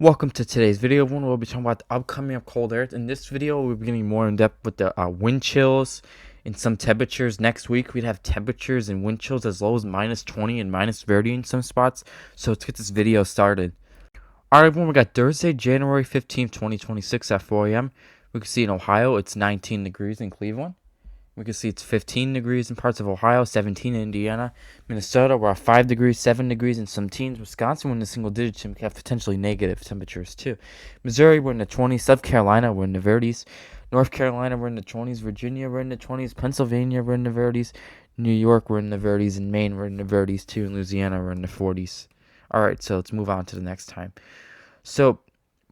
Welcome to today's video. We'll be talking about the upcoming of cold air. In this video, we'll be getting more in depth with the wind chills and some temperatures. Next week, we'd have temperatures and wind chills as low as -20 and -30 in some spots. So let's get this video started. Alright, everyone, we got Thursday, January 15th, 2026 at 4 a.m. We can see in Ohio, it's 19 degrees in Cleveland. We can see it's 15 degrees in parts of Ohio, 17 in Indiana. Minnesota, we're at 5 degrees, 7 degrees in some teens. Wisconsin, we're in the single digits, and we have potentially negative temperatures too. Missouri, we're in the 20s. South Carolina, we're in the 30s. North Carolina, we're in the 20s. Virginia, we're in the 20s. Pennsylvania, we're in the 30s. New York, we're in the 30s. And Maine, we're in the 30s too. And Louisiana, we're in the 40s. All right, so let's move on to the next time. So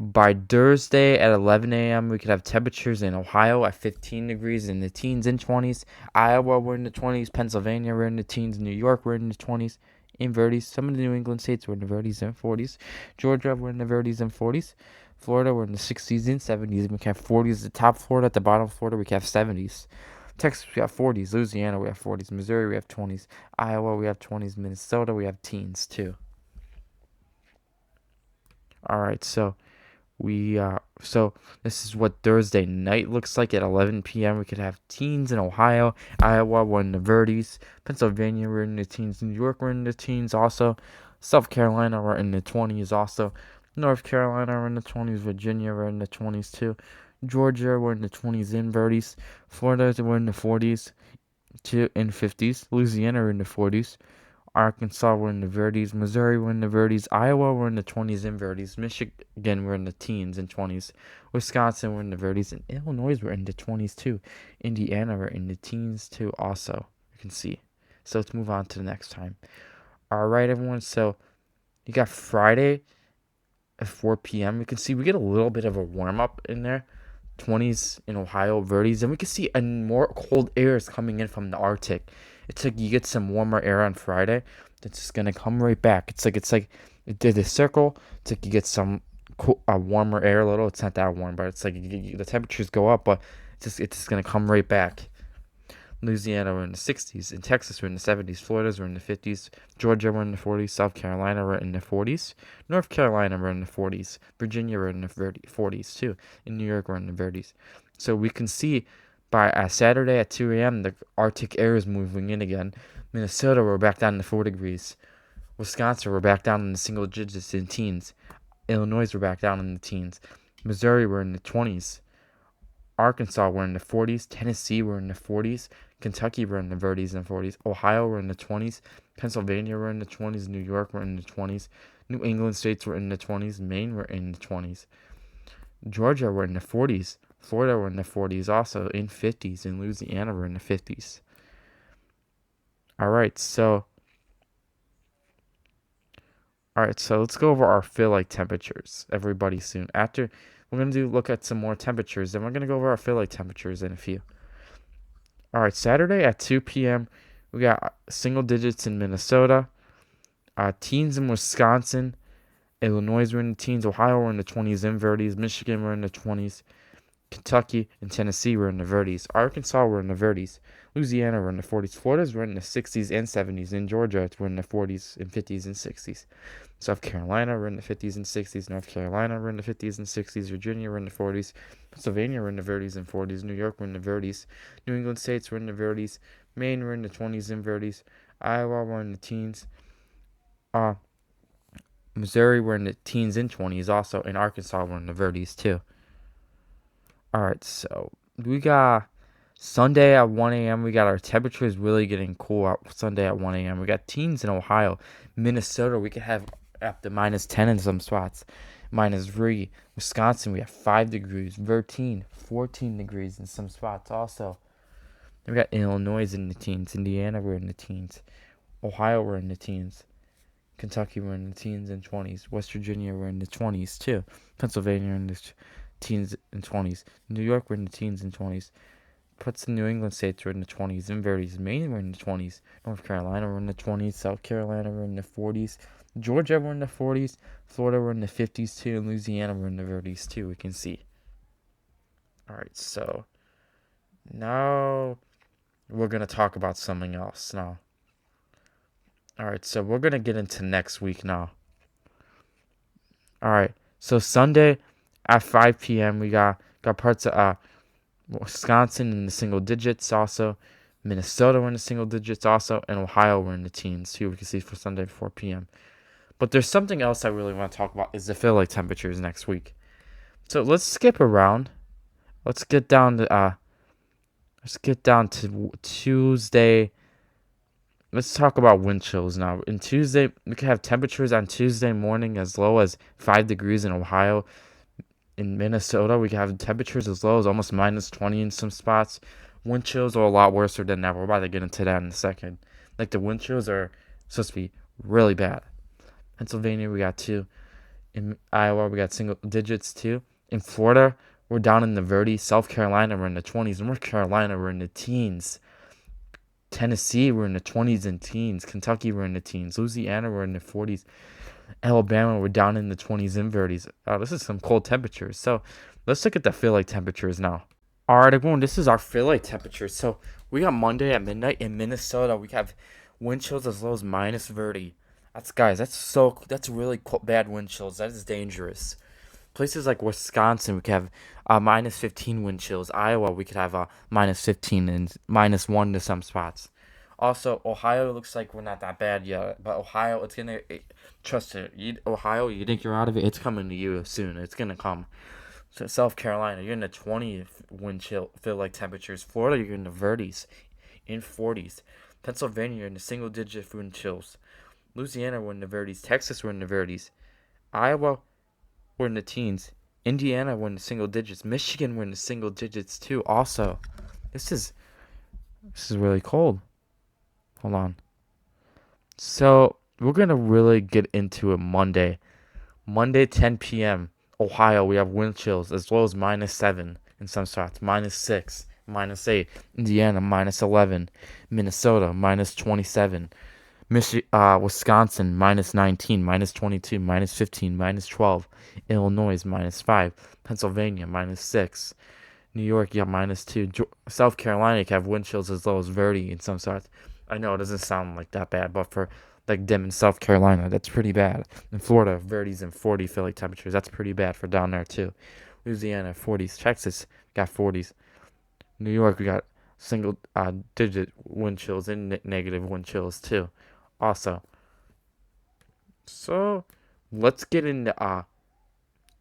by Thursday at 11 a.m., we could have temperatures in Ohio at 15 degrees in the teens and 20s. Iowa, we're in the 20s. Pennsylvania, we're in the teens. New York, we're in the 20s and 30s. Some of the New England states, we're in the 30s and 40s. Georgia, we're in the 30s and 40s. Florida, we're in the 60s and 70s. We can have 40s at the top of Florida. At the bottom of Florida, we can have 70s. Texas, we have 40s. Louisiana, we have 40s. Missouri, we have 20s. Iowa, we have 20s. Minnesota, we have teens too. All right, so this is what Thursday night looks like at 11 p.m. We could have teens in Ohio. Iowa, we're in the 30s. Pennsylvania, we're in the teens. New York, we're in the teens also. South Carolina, we're in the 20s also. North Carolina, we're in the 20s. Virginia, we're in the 20s too. Georgia, we're in the 20s and 30s. Florida, we're in the 40s and 50s. Louisiana, we're in the 40s. Arkansas, we're in the 30s. Missouri, we're in the 30s. Iowa, we're in the 20s and 30s. Michigan, we're in the teens and 20s. Wisconsin, we're in the 30s. And Illinois, we're in the 20s too. Indiana, we're in the teens too also. You can see. So let's move on to the next time. All right, everyone. So you got Friday at 4 p.m. We can see we get a little bit of a warm up in there. 20s in Ohio, 30s, and we can see a more cold air is coming in from the Arctic. It's like you get some warmer air on Friday that's just gonna come right back. It's like it did a circle. It's like you get some warmer air a little. It's not that warm, but it's like the temperatures go up, but it's just gonna come right back. Louisiana, we're in the 60s. In Texas, we're in the 70s. Florida, we're in the 50s. Georgia, we're in the 40s. South Carolina, we're in the 40s. North Carolina, we're in the 40s. Virginia, we're in the 40s too. In New York, we're in the 30s. So we can see by Saturday at 2 a.m., the Arctic air is moving in again. Minnesota, we're back down to 4 degrees. Wisconsin, we're back down in the single digits in teens. Illinois, we're back down in the teens. Missouri, we're in the 20s. Arkansas, we're in the 40s. Tennessee, we're in the 40s. Kentucky, we're in the 30s and 40s. Ohio, we're in the 20s. Pennsylvania, we're in the 20s. New York, we're in the 20s. New England states, we're in the 20s. Maine, we're in the 20s. Georgia, we're in the 40s. Florida, we're in the 40s also, in 50s. In Louisiana, we're in the 50s. All right, so let's go over our feel like temperatures, everybody, soon. After we're going to look at some more temperatures, then we're going to go over our feel like temperatures in a few. All right, Saturday at 2 p.m., we got single digits in Minnesota, teens in Wisconsin, Illinois, we're in the teens, Ohio, we're in the 20s and 30s, Michigan, we're in the 20s, Kentucky and Tennessee, we're in the 30s, Arkansas, we're in the 30s, Louisiana, we're in the 40s, Florida, we're in the 60s and 70s, in Georgia, we're in the 40s and 50s and 60s. South Carolina, we're in the 50s and 60s. North Carolina, we're in the 50s and 60s. Virginia, we're in the 40s. Pennsylvania, we're in the 30s and 40s. New York, we're in the 30s. New England states, we're in the 30s. Maine, we're in the 20s and 30s. Iowa, we're in the teens. Missouri, we're in the teens and 20s also. In Arkansas, we're in the 30s too. All right, so we got Sunday at 1 a.m. We got our temperatures really getting cool out Sunday at 1 a.m. We got teens in Ohio. Minnesota, we could have up to -10 in some spots. -3. Wisconsin, we have 5 degrees. 13, 14 degrees in some spots also. Then we got Illinois in the teens. Indiana, we're in the teens. Ohio, we're in the teens. Kentucky, we're in the teens and 20s. West Virginia, we're in the 20s too. Pennsylvania, we're in the teens and 20s. New York, we're in the teens and 20s. Puts the New England states, we're in the 20s and 30s. Maine, we're in the 20s. North Carolina, we're in the 20s. South Carolina, we're in the 40s. Georgia, we're in the 40s. Florida, we're in the 50s too. And Louisiana, we're in the 30s too. We can see. All right, so now we're going to talk about something else now. All right, so we're going to get into next week now. All right, So Sunday at 5 p.m. we got parts of Wisconsin in the single digits also. Minnesota we're in the single digits also, and Ohio we're in the teens too. We can see for Sunday 4 p.m. But there's something else I really want to talk about is the feel like temperatures next week. So let's skip around. Let's get down to Tuesday. Let's talk about wind chills now. In Tuesday, we could have temperatures on Tuesday morning as low as 5 degrees in Ohio. In Minnesota, we could have temperatures as low as almost minus 20 in some spots. Wind chills are a lot worse than that. We're about to get into that in a second. Like the wind chills are supposed to be really bad. Pennsylvania, we got 2. In Iowa, we got single digits too. In Florida, we're down in the 30s. South Carolina, we're in the 20s. North Carolina, we're in the teens. Tennessee, we're in the 20s and teens. Kentucky, we're in the teens. Louisiana, we're in the 40s. Alabama, we're down in the 20s and 30s. This is some cold temperatures. So let's look at the feel like temperatures now. All right, everyone, this is our feel like temperatures. So we got Monday at midnight in Minnesota. We have wind chills as low as minus 30. That's really bad wind chills. That is dangerous. Places like Wisconsin, we could have minus 15 wind chills. Iowa, we could have minus 15 and minus 1 to some spots. Also, Ohio looks like we're not that bad yet, but Ohio, trust it. Ohio, you think you're out of it? It's coming to you soon. It's gonna come. So South Carolina, you're in the 20 wind chill feel like temperatures. Florida, you're in the 30s, in 40s. Pennsylvania, you're in the single digit wind chills. Louisiana, we're in the 30s. Texas, we're in the 30s. Iowa, we're in the teens. Indiana, we're in the single digits. Michigan, we're in the single digits too. Also, this is really cold. Hold on. So we're gonna really get into it Monday. Monday, 10 p.m. Ohio, we have wind chills as low as minus 7 in some spots, minus 6, minus 8. Indiana, minus 11. Minnesota, minus 27. Wisconsin, minus 19, minus 22, minus 15, minus 12. Illinois, minus 5. Pennsylvania, minus 6. New York, you have minus 2. South Carolina, you can have wind chills as low as 30 in some spots. I know it doesn't sound like that bad, but for like them in South Carolina, that's pretty bad. In Florida, 30s and 40 feel like temperatures. That's pretty bad for down there too. Louisiana, 40s. Texas, got 40s. New York, we got single digit wind chills and negative wind chills too. Also, so let's get into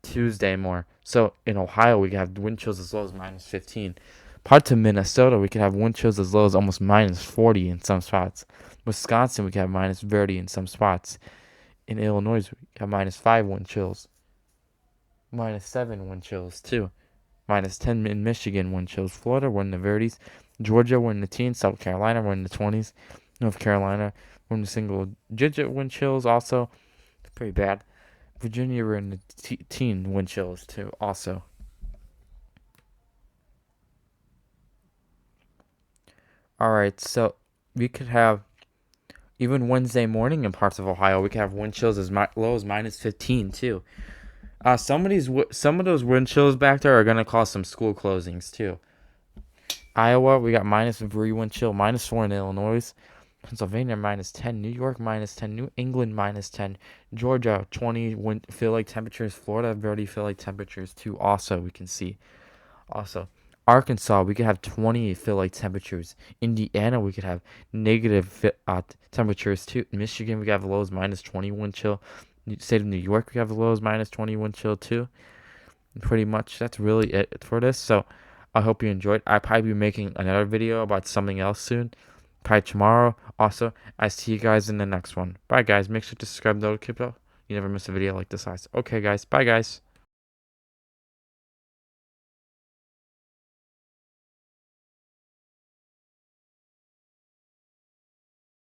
Tuesday more. So in Ohio, we can have wind chills as low as minus 15. Parts of Minnesota, we can have wind chills as low as almost minus 40 in some spots. Wisconsin, we can have minus 30 in some spots. In Illinois, we have minus 5 wind chills. Minus 7 wind chills, too. Minus 10 in Michigan wind chills. Florida, we're in the 30s. Georgia, we're in the teens. South Carolina, we're in the 20s. North Carolina, we're in the single digit wind chills also. Pretty bad. Virginia, we're in the teen wind chills, too, also. Alright, so we could have even Wednesday morning in parts of Ohio, we could have wind chills as low as minus 15 too. Some of those wind chills back there are gonna cause some school closings too. Iowa, we got minus 3 wind chill, minus 4 in Illinois. Pennsylvania minus 10, New York minus 10, New England minus 10, Georgia 20 wind feel like temperatures, Florida 30 feel like temperatures too. Also, we can see. Also, Arkansas, we could have 20 feel like temperatures. Indiana, we could have negative temperatures too. Michigan, we could have lows minus 20 wind chill. State of New York, we have lows minus 20 wind chill too. And pretty much that's really it for this. So I hope you enjoyed. I'll probably be making another video about something else soon. Probably tomorrow. Also, I see you guys in the next one. Bye, guys. Make sure to subscribe, though. Keep up. You never miss a video like this, guys. Okay, guys. Bye, guys.